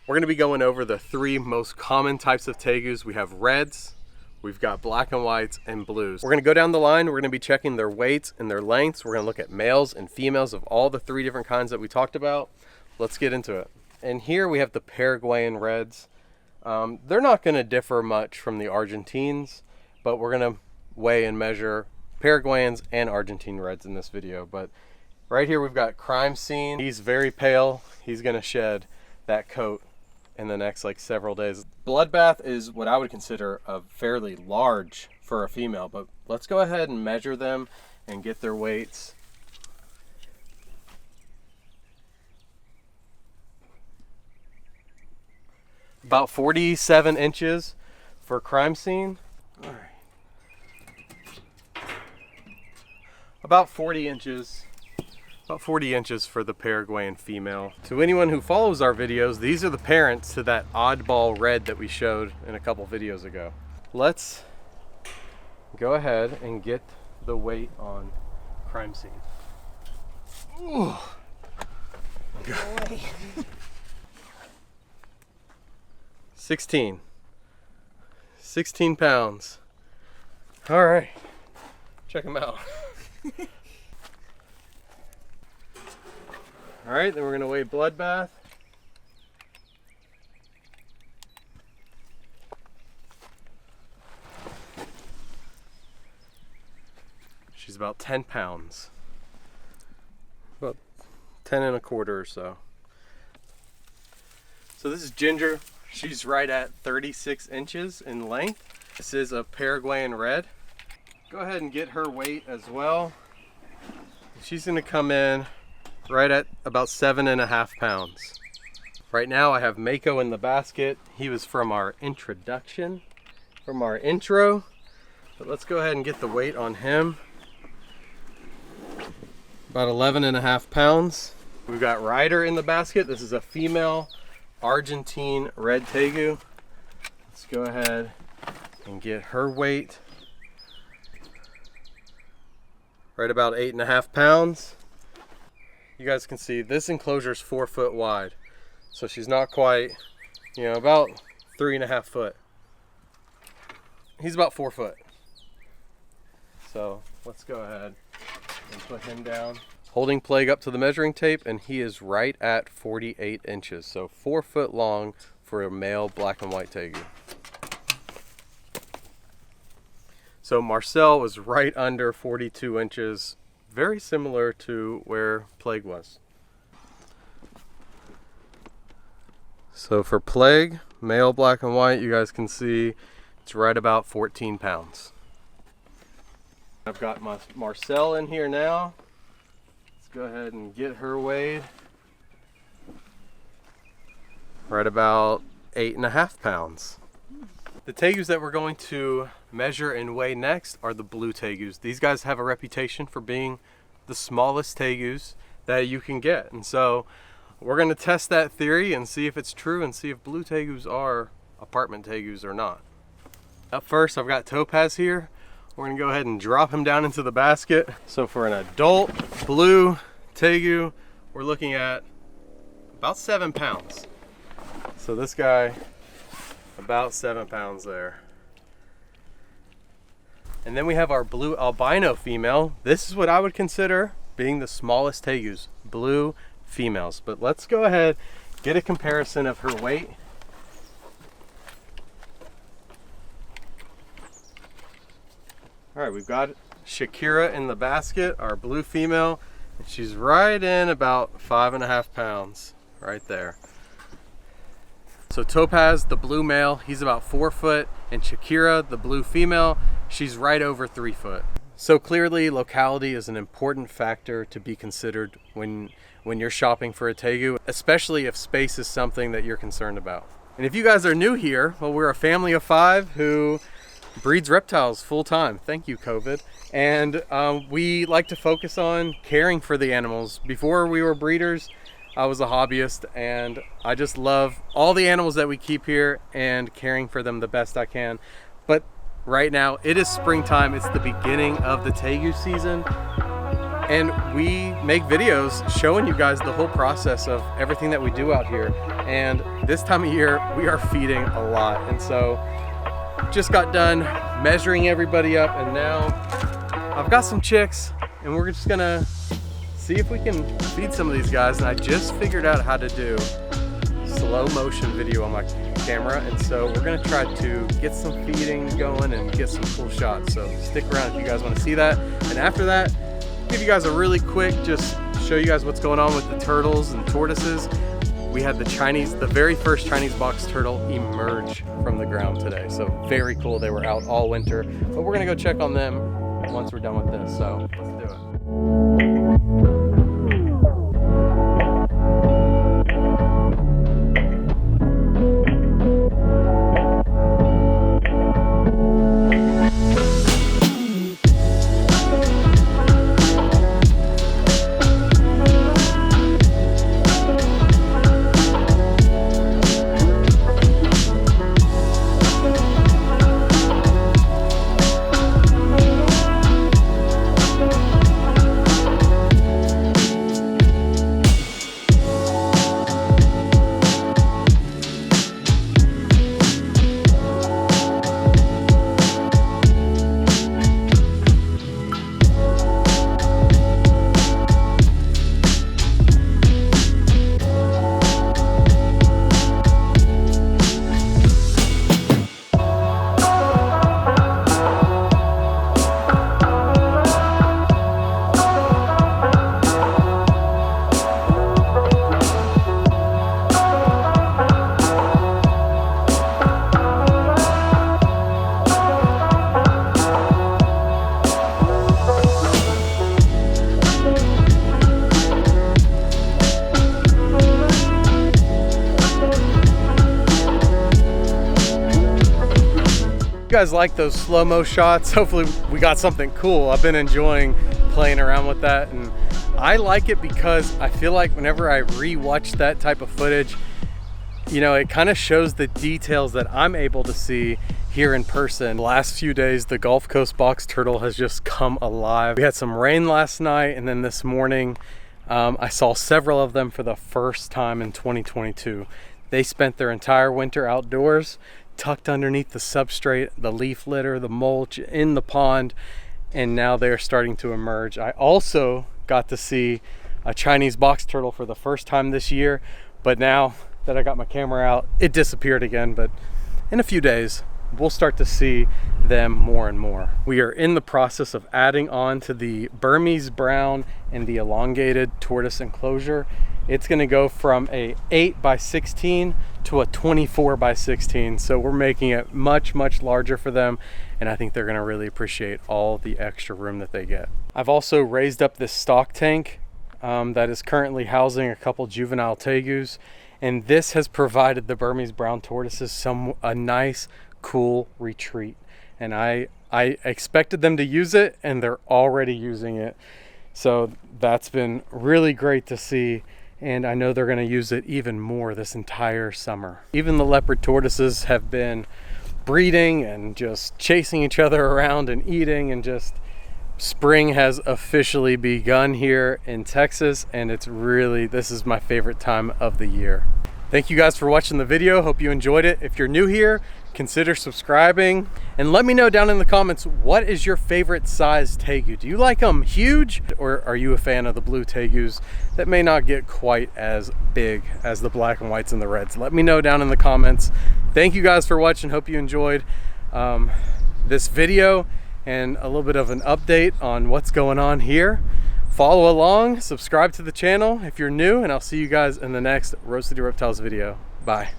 We're going to be going over the three most common types of tegus. We have reds, we've got black and whites, and blues. We're going to go down the line. We're going to be checking their weights and their lengths. We're going to look at males and females of all the three different kinds that we talked about. Let's get into it. And here we have the Paraguayan reds. They're not going to differ much from the Argentines, but we're going to weigh and measure Paraguayans and Argentine reds in this video. But right here we've got Crime Scene. He's very pale. He's going to shed that coat in the next like several days. Bloodbath is what I would consider a fairly large for a female, but let's go ahead and measure them and get their weights. About 47 inches for Crime Scene. All right. About 40 inches. About 40 inches for the Paraguayan female. To anyone who follows our videos, these are the parents to that oddball red that we showed in a couple videos ago. Let's go ahead and get the weight on Crime Scene. Ooh. Boy. 16 pounds. All right, check them out. All right, then we're gonna weigh Bloodbath. She's about 10 pounds. About 10 and a quarter or so. So this is Ginger. She's right at 36 inches in length. This is a Paraguayan red. Go ahead and get her weight as well. She's gonna come in right at about 7.5 pounds. Right now I have Mako in the basket. He was from our introduction, from our intro. But let's go ahead and get the weight on him. About 11.5 pounds. We've got Ryder in the basket. This is a female Argentine red tegu. Let's go ahead and get her weight. Right about 8.5 pounds. You guys can see this enclosure is 4 foot wide. So she's not quite, about 3.5 foot. He's about 4 foot. So let's go ahead and put him down. Holding Plague up to the measuring tape, and he is right at 48 inches. So 4 foot long for a male black and white tegu. So Marcel was right under 42 inches, very similar to where Plague was. So for Plague, male black and white, you guys can see it's right about 14 pounds. I've got my Marcel in here now. Go ahead and get her weighed. Right about 8.5 pounds. The tegus that we're going to measure and weigh next are the blue tegus. These guys have a reputation for being the smallest tegus that you can get. And so we're going to test that theory and see if it's true and see if blue tegus are apartment tegus or not. Up first, I've got Topaz here. We're gonna go ahead and drop him down into the basket. So for an adult blue tegu, we're looking at about 7 pounds. So this guy, about 7 pounds there. And then we have our blue albino female. This is what I would consider being the smallest tegus, blue females. But let's go ahead, get a comparison of her weight. All right, we've got Shakira in the basket, our blue female, and she's right in about 5.5 pounds, right there. So Topaz, the blue male, he's about 4 foot, and Shakira, the blue female, she's right over 3 foot. So clearly, locality is an important factor to be considered when you're shopping for a tegu, especially if space is something that you're concerned about. And if you guys are new here, well, we're a family of 5 who breeds reptiles full-time. Thank you, COVID. And we like to focus on caring for the animals. Before we were breeders, I was a hobbyist, and I just love all the animals that we keep here and caring for them the best I can. But right now, it is springtime. It's the beginning of the tegu season. and we make videos showing you guys the whole process of everything that we do out here. And this time of year, we are feeding a lot. And so just got done measuring everybody up, and now I've got some chicks, and we're just gonna see if we can feed some of these guys. And I just figured out how to do slow motion video on my camera, and so we're gonna try to get some feeding going and get some cool shots. So stick around if you guys want to see that. And after that, give you guys a really quick, just show you guys what's going on with the turtles and tortoises. We had the very first Chinese box turtle emerge from the ground today. So very cool. They were out all winter, but we're gonna go check on them once we're done with this. So let's do it. You guys like those slow-mo shots? Hopefully we got something cool. I've been enjoying playing around with that, and I like it because I feel like whenever I re-watch that type of footage, you know, it kind of shows the details that I'm able to see here in person. The last few days, the Gulf Coast box turtle has just come alive. We had some rain last night, and then this morning I saw several of them for the first time in 2022. They spent their entire winter outdoors, tucked underneath the substrate, the leaf litter, the mulch in the pond, and now they're starting to emerge. I also got to see a Chinese box turtle for the first time this year, but now that I got my camera out, it disappeared again. But in a few days, we'll start to see them more and more. We are in the process of adding on to the Burmese brown and the elongated tortoise enclosure. It's gonna go from a 8x16 to a 24x16. So we're making it much, much larger for them. And I think they're gonna really appreciate all the extra room that they get. I've also raised up this stock tank that is currently housing a couple juvenile tegus. And this has provided the Burmese brown tortoises a nice, cool retreat. And I expected them to use it, and they're already using it. So that's been really great to see. And I know they're going to use it even more this entire summer. Even the leopard tortoises have been breeding and just chasing each other around and eating, and just spring has officially begun here in Texas, and this is my favorite time of the year. Thank you guys for watching the video. Hope you enjoyed it. If you're new here, consider subscribing, and let me know down in the comments, what is your favorite size tegu? Do you like them huge, or are you a fan of the blue tegus that may not get quite as big as the black and whites and the reds? Let me know down in the comments. Thank you guys for watching. Hope you enjoyed this video and a little bit of an update on what's going on here. Follow along, subscribe to the channel if you're new, and I'll see you guys in the next Roasted Reptiles video. Bye.